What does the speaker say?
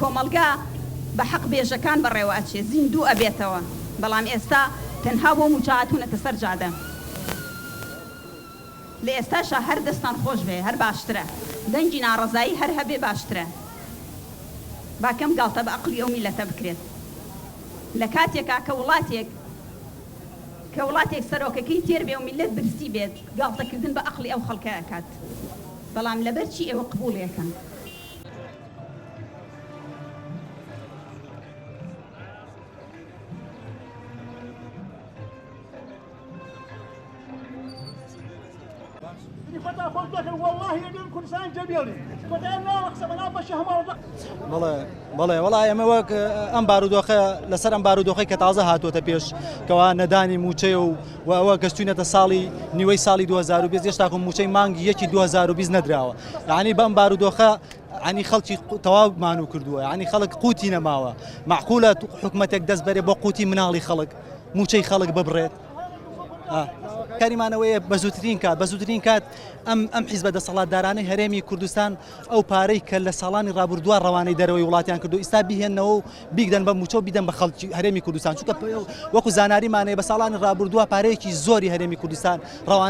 کۆمەڵگا بە حەق بێژەکان بەڕێوەچێ زیندوو ئەبێتەوە بەڵام ئێستا تەنها بۆ موچاتونەتە سەر جادە لە ئێستاشە هەر دەستان خۆش بێ هەر باشترە دەنگی ناڕەزایی هەر هەبێ باشترە باکەم گاڵتە بە عەقڵی ئەو میلەتە بکرێت لە کاتێکا کە وڵاتێک سەرۆکەکەی تێر بێ و میلەت برسی بێت گاڵتەکردن بە عەقڵی ئەو خەڵکە ئەکات بەڵام لەبەر چی ئێوە قبوڵیەکەن بەڵێ وڵای ئەمە وەک ئەم بارودۆخە لەسەر ئەم بارودۆخی کە تازە هاتوۆتە پێش کەوا نەدانی موچەیە و ئەوە گەشتوینەتە ساڵی نیوەی ساڵی 2020 هێشتا موچەی مانگی 2020 نەدراوە یعنی بەم بارودۆخە عنی خەڵکی تەواو مانوو کردووە عنی خەڵک قوتی نەماوە معقولە حکومەتێک دەست بەرێ بۆ قوتی مناڵی خەڵک موچەی خەڵک ببڕێت کاریمانەوەیە بەزووترین کات ئەم حیزبە دەسەڵاتدارانەی هەرێمی کوردستان ئەو پارەی کە لە ساڵانی ڕابردووە ڕەوانەی دەرەوەی وڵاتیان کردو ئێستا بیهێنەوە و بیگدەن بە موچە و بیدەن بە خەڵکی هەرێمی کوردستان چونکە وەکو زاناریمانەیە بە ساڵانی ڕابردووە پارەیەکی زۆری هەرێمی کوردستان ڕەوانەی